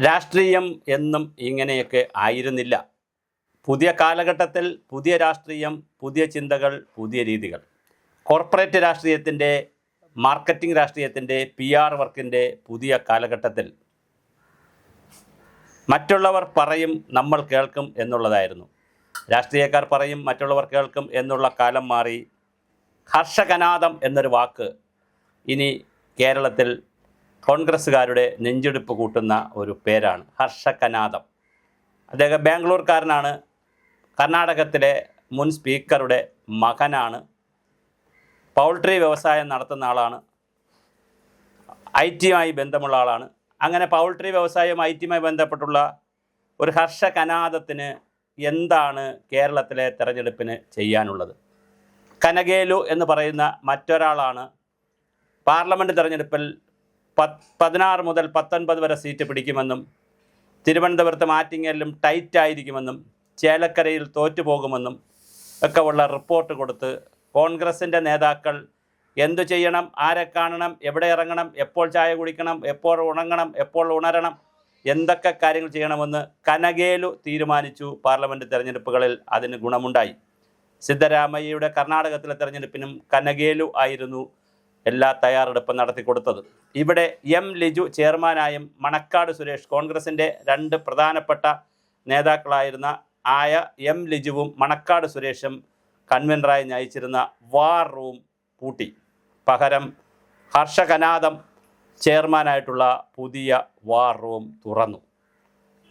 രാഷ്ട്രീയം എന്നും ഇങ്ങനെയൊക്കെ ആയിരുന്നില്ല. പുതിയ കാലഘട്ടത്തിൽ പുതിയ രാഷ്ട്രീയം, പുതിയ ചിന്തകൾ, പുതിയ രീതികൾ. കോർപ്പറേറ്റ് രാഷ്ട്രീയത്തിൻ്റെ, മാർക്കറ്റിംഗ് രാഷ്ട്രീയത്തിൻ്റെ, PR വർക്കിൻ്റെ പുതിയ കാലഘട്ടത്തിൽ മറ്റുള്ളവർ പറയും നമ്മൾ കേൾക്കും എന്നുള്ളതായിരുന്നു. രാഷ്ട്രീയക്കാർ പറയും മറ്റുള്ളവർ കേൾക്കും എന്നുള്ള കാലം മാറി. ഹർഷകനാദം എന്നൊരു വാക്ക് ഇനി കേരളത്തിൽ കോൺഗ്രസ്സുകാരുടെ നെഞ്ചെടുപ്പ് കൂട്ടുന്ന ഒരു പേരാണ് ഹർഷകനാദം. അദ്ദേഹം ബാംഗ്ലൂർക്കാരനാണ്. കർണാടകത്തിലെ മുൻ സ്പീക്കറുടെ മകനാണ്. പൗൾട്രി വ്യവസായം നടത്തുന്ന ആളാണ്. IT-യുമായി ബന്ധമുള്ള ആളാണ്. അങ്ങനെ പൗൾട്രി വ്യവസായം IT-യുമായി ബന്ധപ്പെട്ടുള്ള ഒരു ഹർഷകനാദത്തിന് എന്താണ് കേരളത്തിലെ തെരഞ്ഞെടുപ്പിന് ചെയ്യാനുള്ളത്? കനകേലു എന്ന് പറയുന്ന മറ്റൊരാളാണ് പാർലമെൻറ്റ് തെരഞ്ഞെടുപ്പിൽ 16 മുതൽ 19 വരെ സീറ്റ് പിടിക്കുമെന്നും തിരുവനന്തപുരത്ത് ആറ്റിങ്ങലിലും ടൈറ്റായിരിക്കുമെന്നും ചേലക്കരയിൽ തോറ്റുപോകുമെന്നും ഒക്കെ ഉള്ള റിപ്പോർട്ട് കൊടുത്ത് കോൺഗ്രസിൻ്റെ നേതാക്കൾ എന്തു ചെയ്യണം, ആരെ കാണണം, എവിടെ ഇറങ്ങണം, എപ്പോൾ ചായ കുടിക്കണം, എപ്പോൾ ഉണങ്ങണം, എപ്പോൾ ഉണരണം, എന്തൊക്കെ കാര്യങ്ങൾ ചെയ്യണമെന്ന് കനകേലു തീരുമാനിച്ചു. പാർലമെൻറ്റ് തെരഞ്ഞെടുപ്പുകളിൽ അതിന് ഗുണമുണ്ടായി. സിദ്ധരാമയ്യയുടെ കർണാടകത്തിലെ തെരഞ്ഞെടുപ്പിനും കനകേലു ആയിരുന്നു എല്ലാ തയ്യാറെടുപ്പും നടത്തിക്കൊടുത്തത്. ഇവിടെ M. ലിജു ചെയർമാനായും മണക്കാട് സുരേഷ് കോൺഗ്രസിൻ്റെ 2 പ്രധാനപ്പെട്ട നേതാക്കളായിരുന്ന M. ലിജുവും മണക്കാട് സുരേഷും കൺവീനറായി നയിച്ചിരുന്ന വാർ റൂം പൂട്ടി. പകരം ഹർഷകനാദം ചെയർമാനായിട്ടുള്ള പുതിയ വാർ റൂം തുറന്നു.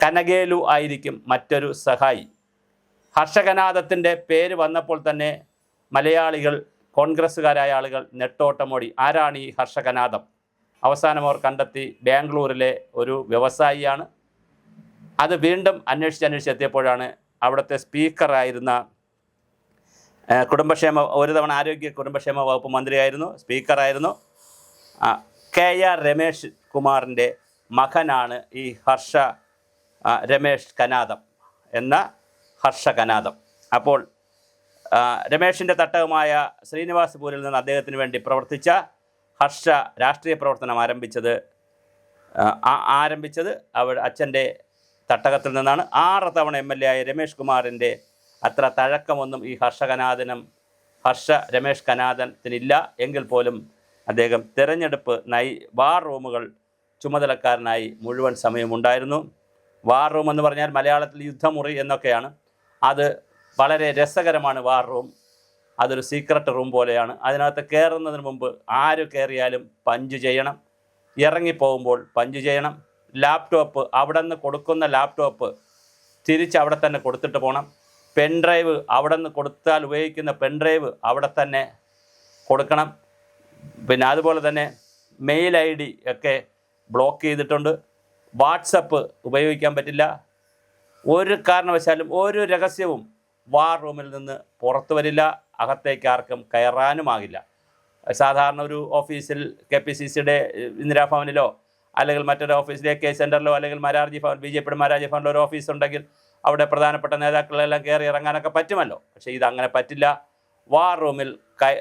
കനകേലു ആയിരിക്കും മറ്റൊരു സഹായി. ഹർഷകനാദത്തിൻ്റെ പേര് വന്നപ്പോൾ തന്നെ മലയാളികൾ, കോൺഗ്രസ്സുകാരായ ആളുകൾ നെട്ടോട്ടമോടി. ആരാണ് ഈ ഹർഷകനാദം? അവസാനം അവർ കണ്ടെത്തി ബാംഗ്ലൂരിലെ ഒരു വ്യവസായിയാണ്. അത് വീണ്ടും അന്വേഷിച്ചെത്തിയപ്പോഴാണ് അവിടുത്തെ സ്പീക്കറായിരുന്ന ഒരു തവണ ആരോഗ്യ കുടുംബക്ഷേമ വകുപ്പ് മന്ത്രിയായിരുന്നു, സ്പീക്കറായിരുന്നു KR രമേഷ് കുമാറിൻ്റെ മകനാണ് ഈ രമേഷ് കനാദം എന്ന ഹർഷകനാദം. അപ്പോൾ രമേഷിൻ്റെ തട്ടകമായ ശ്രീനിവാസപൂരിൽ നിന്ന് അദ്ദേഹത്തിന് വേണ്ടി പ്രവർത്തിച്ച ഹർഷ രാഷ്ട്രീയ പ്രവർത്തനം ആരംഭിച്ചത് അച്ഛൻ്റെ തട്ടകത്തിൽ നിന്നാണ്. 6 തവണ MLA ആയ രമേഷ് കുമാറിൻ്റെ അത്ര തഴക്കമൊന്നും ഈ രമേഷ് കനാദത്തിനില്ല. എങ്കിൽ പോലും അദ്ദേഹം തിരഞ്ഞെടുപ്പ് വാർ റൂമുകൾ ചുമതലക്കാരനായി മുഴുവൻ സമയമുണ്ടായിരുന്നു. വാർ റൂം എന്ന് പറഞ്ഞാൽ മലയാളത്തിൽ യുദ്ധമുറി എന്നൊക്കെയാണ്. അത് വളരെ രസകരമാണ്. വാർ റൂം അതൊരു സീക്രട്ട് റൂം പോലെയാണ്. അതിനകത്ത് കയറുന്നതിന് മുമ്പ് ആര് കയറിയാലും പഞ്ച് ചെയ്യണം, ഇറങ്ങിപ്പോകുമ്പോൾ പഞ്ച് ചെയ്യണം. ലാപ്ടോപ്പ് അവിടെ നിന്ന് കൊടുക്കുന്ന ലാപ്ടോപ്പ് തിരിച്ച് അവിടെ തന്നെ കൊടുത്തിട്ട് പോകണം. പെൻഡ്രൈവ് അവിടെ നിന്ന് കൊടുത്താൽ ഉപയോഗിക്കുന്ന പെൻഡ്രൈവ് അവിടെ തന്നെ കൊടുക്കണം. പിന്നെ അതുപോലെ തന്നെ മെയിൽ ID ഒക്കെ ബ്ലോക്ക് ചെയ്തിട്ടുണ്ട്. വാട്സപ്പ് ഉപയോഗിക്കാൻ പറ്റില്ല. ഒരു കാരണവശാലും ഒരു രഹസ്യവും വാർ റൂമിൽ നിന്ന് പുറത്തു വരില്ല. അകത്തേക്ക് ആർക്കും കയറാനുമാകില്ല. സാധാരണ ഒരു ഓഫീസിൽ KPCCയുടെ ഇന്ദിരാഭവനിലോ അല്ലെങ്കിൽ മറ്റൊരു ഓഫീസിൽ AK സെൻറ്ററിലോ അല്ലെങ്കിൽ മരാർജി ഭവൻ, BJPയുടെ മരാർജി ഭവനിലോ ഒരു ഓഫീസ് ഉണ്ടെങ്കിൽ അവിടെ പ്രധാനപ്പെട്ട നേതാക്കളെല്ലാം കയറി ഇറങ്ങാനൊക്കെ പറ്റുമല്ലോ. പക്ഷേ ഇതങ്ങനെ പറ്റില്ല. വാർ റൂമിൽ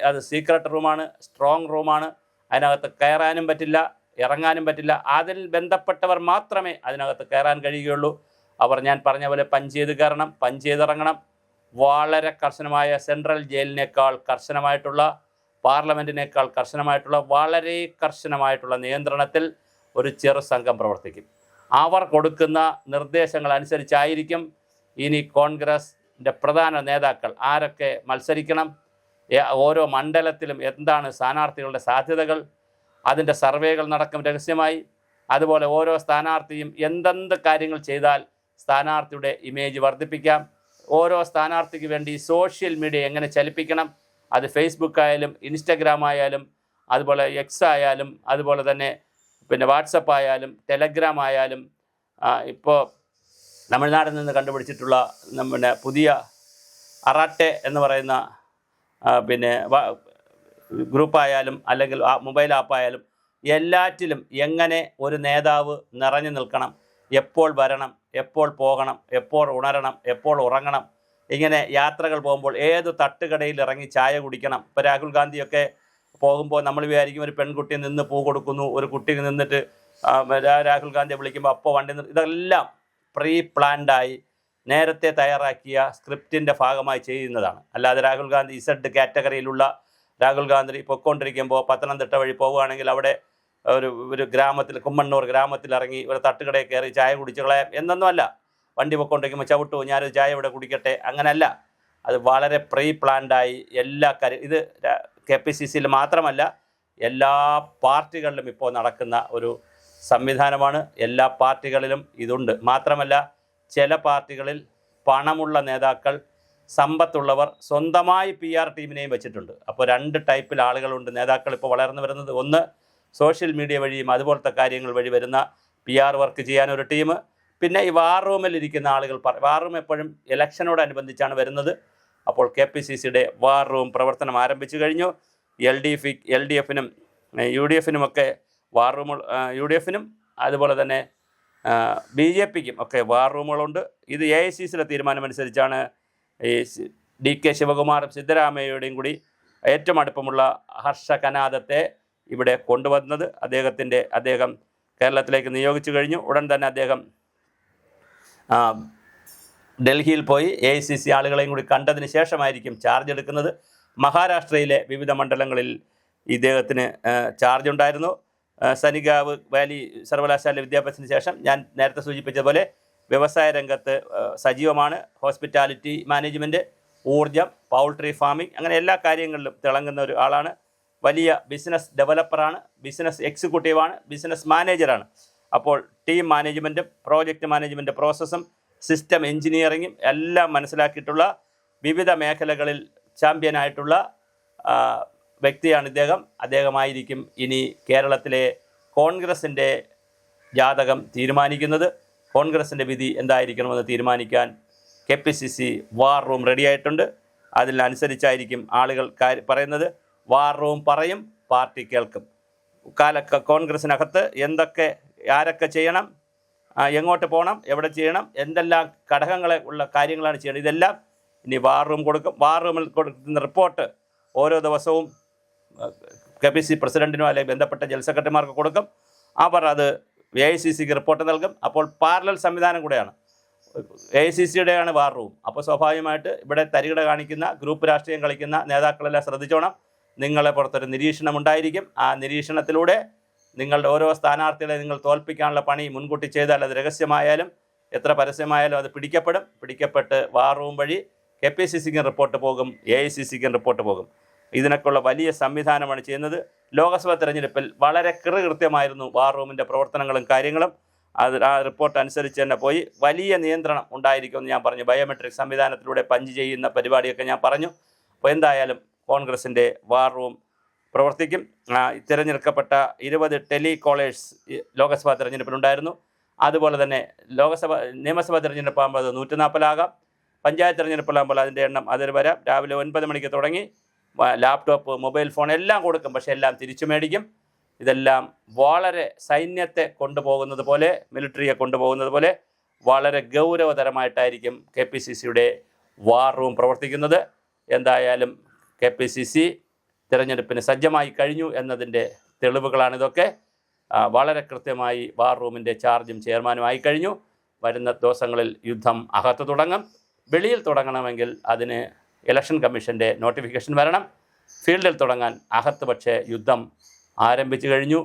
അത് സീക്രട്ട് റൂമാണ്, സ്ട്രോങ് റൂമാണ്. അതിനകത്ത് കയറാനും പറ്റില്ല, ഇറങ്ങാനും പറ്റില്ല. അതിൽ ബന്ധപ്പെട്ടവർ മാത്രമേ അതിനകത്ത് കയറാൻ കഴിയുകയുള്ളൂ. അവർ ഞാൻ പറഞ്ഞ പോലെ പഞ്ച് ചെയ്ത് കയറണം, പഞ്ച് ചെയ്തിറങ്ങണം. വളരെ കർശനമായ സെൻട്രൽ ജയിലിനേക്കാൾ കർശനമായിട്ടുള്ള, പാർലമെൻറ്റിനേക്കാൾ കർശനമായിട്ടുള്ള, വളരെ കർശനമായിട്ടുള്ള നിയന്ത്രണത്തിൽ ഒരു ചെറു സംഘം പ്രവർത്തിക്കും. അവർ കൊടുക്കുന്ന നിർദ്ദേശങ്ങൾ അനുസരിച്ചായിരിക്കും ഇനി കോൺഗ്രസിൻ്റെ പ്രധാന നേതാക്കൾ ആരൊക്കെ മത്സരിക്കണം, ഓരോ മണ്ഡലത്തിലും എന്താണ് സ്ഥാനാർത്ഥികളുടെ സാധ്യതകൾ, അതിൻ്റെ സർവേകൾ നടക്കും രഹസ്യമായി. അതുപോലെ ഓരോ സ്ഥാനാർത്ഥിയും എന്തെന്ത് കാര്യങ്ങൾ ചെയ്താൽ സ്ഥാനാർത്ഥിയുടെ ഇമേജ് വർദ്ധിപ്പിക്കാം, ഓരോ സ്ഥാനാർത്ഥിക്ക് വേണ്ടി സോഷ്യൽ മീഡിയ എങ്ങനെ ചലിപ്പിക്കണം, അത് ഫേസ്ബുക്ക് ആയാലും ഇൻസ്റ്റഗ്രാം ആയാലും അതുപോലെ X ആയാലും അതുപോലെ തന്നെ പിന്നെ വാട്സപ്പ് ആയാലും ടെലഗ്രാം ആയാലും ഇപ്പോൾ തമിഴ്നാട്ടിൽ നിന്ന് കണ്ടുപിടിച്ചിട്ടുള്ള നമ്മുടെ പുതിയ അറാട്ടെ എന്ന് പറയുന്ന പിന്നെ ഗ്രൂപ്പായാലും അല്ലെങ്കിൽ മൊബൈൽ ആപ്പായാലും എല്ലാറ്റിലും എങ്ങനെ ഒരു നേതാവ് നിറഞ്ഞു നിൽക്കണം, എപ്പോൾ വരണം, എപ്പോൾ പോകണം, എപ്പോൾ ഉണരണം, എപ്പോൾ ഉറങ്ങണം, ഇങ്ങനെ യാത്രകൾ പോകുമ്പോൾ ഏത് തട്ടുകടയിൽ ഇറങ്ങി ചായ കുടിക്കണം. ഇപ്പോൾ രാഹുൽ ഗാന്ധിയൊക്കെ പോകുമ്പോൾ നമ്മൾ വിചാരിക്കും ഒരു പെൺകുട്ടി നിന്ന് പൂ കൊടുക്കുന്നു, ഒരു കുട്ടി നിന്നിട്ട് രാഹുൽ ഗാന്ധിയെ വിളിക്കുമ്പോൾ അപ്പോൾ വണ്ടി ഇതെല്ലാം പ്രീ പ്ലാൻഡായി നേരത്തെ തയ്യാറാക്കിയ സ്ക്രിപ്റ്റിൻ്റെ ഭാഗമായി ചെയ്യുന്നതാണ്. അല്ലാതെ രാഹുൽ ഗാന്ധി ഇസഡ് കാറ്റഗറിയിലുള്ള രാഹുൽ ഗാന്ധി പൊയ്ക്കൊണ്ടിരിക്കുമ്പോൾ പത്തനംതിട്ട വഴി പോവുകയാണെങ്കിൽ അവിടെ ഒരു ഗ്രാമത്തിൽ കുമ്മണ്ണൂർ ഗ്രാമത്തിൽ ഇറങ്ങി ഒരു തട്ടുകടയിൽ കയറി ചായ കുടിച്ച് കളയാം എന്നൊന്നുമല്ല. വണ്ടി പൊയ്ക്കൊണ്ടിരിക്കുമ്പോൾ ചവിട്ടു ഞാനൊരു ചായ ഇവിടെ കുടിക്കട്ടെ, അങ്ങനല്ല. അത് വളരെ പ്രീ പ്ലാൻഡായി എല്ലാ ഇത് KPCCയിൽ മാത്രമല്ല എല്ലാ പാർട്ടികളിലും ഇപ്പോൾ നടക്കുന്ന ഒരു സംവിധാനമാണ്. എല്ലാ പാർട്ടികളിലും ഇതുണ്ട്. മാത്രമല്ല ചില പാർട്ടികളിൽ പണമുള്ള നേതാക്കൾ, സമ്പത്തുള്ളവർ സ്വന്തമായി PR ടീമിനെയും വെച്ചിട്ടുണ്ട്. അപ്പോൾ 2 ടൈപ്പിൽ ആളുകളുണ്ട് നേതാക്കൾ ഇപ്പോൾ വളർന്നു വരുന്നത്. ഒന്ന് സോഷ്യൽ മീഡിയ വഴിയും അതുപോലത്തെ കാര്യങ്ങൾ വഴി വരുന്ന PR വർക്ക് ചെയ്യാനൊരു ടീം. പിന്നെ ഈ വാർ റൂമിൽ ഇരിക്കുന്ന ആളുകൾ. വാർ റൂം എപ്പോഴും ഇലക്ഷനോടനുബന്ധിച്ചാണ് വരുന്നത്. അപ്പോൾ KPCCയുടെ വാർ റൂം പ്രവർത്തനം ആരംഭിച്ചു കഴിഞ്ഞു. LDFനും UDFനുമൊക്കെ വാർ റൂം, UDFനും അതുപോലെ തന്നെ BJPക്കും ഒക്കെ വാർ റൂമുകളുണ്ട്. ഇത് AICCയുടെ തീരുമാനമനുസരിച്ചാണ് ഈ DK ശിവകുമാറും സിദ്ധരാമയ്യയുടെയും കൂടി ഏറ്റവും അടുപ്പമുള്ള ഹർഷ കനാദത്തെ ഇവിടെ കൊണ്ടുവന്നത്. അദ്ദേഹം കേരളത്തിലേക്ക് നിയോഗിച്ചു കഴിഞ്ഞു. ഉടൻ തന്നെ അദ്ദേഹം ഡൽഹിയിൽ പോയി AICC ആളുകളെയും കൂടി കണ്ടതിന് ശേഷമായിരിക്കും ചാർജ് എടുക്കുന്നത്. മഹാരാഷ്ട്രയിലെ വിവിധ മണ്ഡലങ്ങളിൽ ഇദ്ദേഹത്തിന് ചാർജ് ഉണ്ടായിരുന്നു. സനിഗാവ് വാലി സർവകലാശാല വിദ്യാഭ്യാസത്തിന് ശേഷം ഞാൻ നേരത്തെ സൂചിപ്പിച്ചതുപോലെ വ്യവസായ രംഗത്ത് സജീവമാണ്. ഹോസ്പിറ്റാലിറ്റി മാനേജ്മെൻറ്റ്, ഊർജം, പൗൾട്രി ഫാമിംഗ്, അങ്ങനെ എല്ലാ കാര്യങ്ങളിലും തിളങ്ങുന്ന ഒരു ആളാണ്. വലിയ ബിസിനസ് ഡെവലപ്പറാണ്, ബിസിനസ് എക്സിക്യൂട്ടീവാണ്, ബിസിനസ് മാനേജറാണ്. അപ്പോൾ ടീം മാനേജ്മെൻറ്റും പ്രോജക്റ്റ് മാനേജ്മെൻറ്റ് പ്രോസസ്സും സിസ്റ്റം എൻജിനീയറിങ്ങും എല്ലാം മനസ്സിലാക്കിയിട്ടുള്ള വിവിധ മേഖലകളിൽ ചാമ്പ്യനായിട്ടുള്ള വ്യക്തിയാണ് ഇദ്ദേഹം. അദ്ദേഹമായിരിക്കും ഇനി കേരളത്തിലെ കോൺഗ്രസിൻ്റെ ജാതകം തീരുമാനിക്കുന്നത്. കോൺഗ്രസിൻ്റെ വിധി എന്തായിരിക്കണമെന്ന് തീരുമാനിക്കാൻ KPCC വാർ റൂം റെഡിയായിട്ടുണ്ട്. അതിനനുസരിച്ചായിരിക്കും ആളുകൾ പറയുന്നത്. വാർ റൂം പറയും, പാർട്ടി കേൾക്കും. കോൺഗ്രസിനകത്ത് ആരൊക്കെ ചെയ്യണം, എങ്ങോട്ട് പോകണം, എവിടെ ചെയ്യണം, എന്തെല്ലാം ഘടകങ്ങളെ ഉള്ള കാര്യങ്ങളാണ് ചെയ്യണം, ഇതെല്ലാം ഇനി വാർ റൂം കൊടുക്കും. വാർ റൂമിൽ കൊടുക്കുന്ന റിപ്പോർട്ട് ഓരോ ദിവസവും KPCC പ്രസിഡൻറ്റിനോ അല്ലെങ്കിൽ ബന്ധപ്പെട്ട ജനറൽ സെക്രട്ടറിമാർക്ക് കൊടുക്കും. അവർ അത് AICCക്ക് റിപ്പോർട്ട് നൽകും. അപ്പോൾ പാരലൽ സംവിധാനം കൂടെയാണ്. AICCയുടെയാണ് വാർ റൂം. അപ്പോൾ സ്വാഭാവികമായിട്ട് ഇവിടെ തരികിട കാണിക്കുന്ന, ഗ്രൂപ്പ് രാഷ്ട്രീയം കളിക്കുന്ന നേതാക്കളെല്ലാം ശ്രദ്ധിച്ചോണം. നിങ്ങളെ പുറത്തൊരു നിരീക്ഷണം ഉണ്ടായിരിക്കും. ആ നിരീക്ഷണത്തിലൂടെ നിങ്ങളുടെ ഓരോ സ്ഥാനാർത്ഥികളെ നിങ്ങൾ തോൽപ്പിക്കാനുള്ള പണി മുൻകൂട്ടി ചെയ്താൽ അത് രഹസ്യമായാലും എത്ര പരസ്യമായാലും അത് പിടിക്കപ്പെട്ട് വാർ റൂം വഴി KPCCക്കും റിപ്പോർട്ട് പോകും, AICCക്കും റിപ്പോർട്ട് പോകും. ഇതിനൊക്കെയുള്ള വലിയ സംവിധാനമാണ് ചെയ്യുന്നത്. ലോക്സഭാ തെരഞ്ഞെടുപ്പിൽ വളരെ കൃത്യമായിരുന്നു വാർ റൂമിൻ്റെ പ്രവർത്തനങ്ങളും കാര്യങ്ങളും. ആ റിപ്പോർട്ട് അനുസരിച്ച് തന്നെ പോയി. വലിയ നിയന്ത്രണം ഉണ്ടായിരിക്കുമെന്ന് ഞാൻ പറഞ്ഞു. ബയോമെട്രിക് സംവിധാനത്തിലൂടെ പഞ്ച് ചെയ്യുന്ന പരിപാടിയൊക്കെ ഞാൻ പറഞ്ഞു. അപ്പോൾ എന്തായാലും കോൺഗ്രസിൻ്റെ വാർ റൂം പ്രവർത്തിക്കും. തിരഞ്ഞെടുക്കപ്പെട്ട 20 ടെലികോളേഴ്സ് ലോക്സഭാ തെരഞ്ഞെടുപ്പിലുണ്ടായിരുന്നു. അതുപോലെ തന്നെ നിയമസഭാ തിരഞ്ഞെടുപ്പാകുമ്പോൾ അത് 140 പഞ്ചായത്ത് തിരഞ്ഞെടുപ്പിലാകുമ്പോൾ അതിൻ്റെ എണ്ണം അതിൽ വരാം. രാവിലെ 9 മണിക്ക് തുടങ്ങി ലാപ്ടോപ്പ്, മൊബൈൽ ഫോൺ എല്ലാം കൊടുക്കും. പക്ഷേ എല്ലാം തിരിച്ചു മേടിക്കും. ഇതെല്ലാം വളരെ സൈന്യത്തെ കൊണ്ടുപോകുന്നത് പോലെ, മിലിറ്ററിയെ കൊണ്ടുപോകുന്നത് പോലെ വളരെ ഗൗരവതരമായിട്ടായിരിക്കും KPCCയുടെ വാർ റൂം പ്രവർത്തിക്കുന്നത്. എന്തായാലും KPCC തിരഞ്ഞെടുപ്പിന് സജ്ജമായി കഴിഞ്ഞു എന്നതിൻ്റെ തെളിവുകളാണിതൊക്കെ. വളരെ കൃത്യമായി വാർ റൂമിൻ്റെ ചാർജും ചെയർമാനുമായി കഴിഞ്ഞു. വരുന്ന ദിവസങ്ങളിൽ യുദ്ധം അകത്ത് തുടങ്ങും. വെളിയിൽ തുടങ്ങണമെങ്കിൽ അതിന് ഇലക്ഷൻ കമ്മീഷൻ്റെ നോട്ടിഫിക്കേഷൻ വരണം. ഫീൽഡിൽ തുടങ്ങാൻ അകത്ത് പക്ഷേ യുദ്ധം ആരംഭിച്ചു കഴിഞ്ഞു.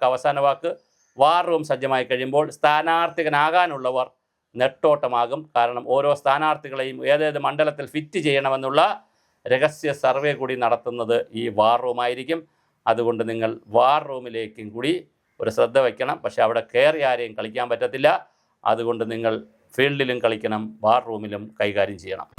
അവസാന വാക്ക്, വാർ റൂം സജ്ജമായി കഴിയുമ്പോൾ സ്ഥാനാർത്ഥികനാകാനുള്ളവർ നെട്ടോട്ടമാകും. കാരണം ഓരോ സ്ഥാനാർത്ഥികളെയും ഏതേത് മണ്ഡലത്തിൽ ഫിറ്റ് ചെയ്യണമെന്നുള്ള രഹസ്യ സർവേ കൂടി നടത്തുന്നത് ഈ വാർ റൂമായിരിക്കും. അതുകൊണ്ട് നിങ്ങൾ വാർ റൂമിലേക്കും കൂടി ഒരു ശ്രദ്ധ വയ്ക്കണം. പക്ഷേ അവിടെ കയറി ആരെയും കളിക്കാൻ പറ്റത്തില്ല. അതുകൊണ്ട് നിങ്ങൾ ഫീൽഡിലും കളിക്കണം, വാർ റൂമിലും കൈകാര്യം ചെയ്യണം.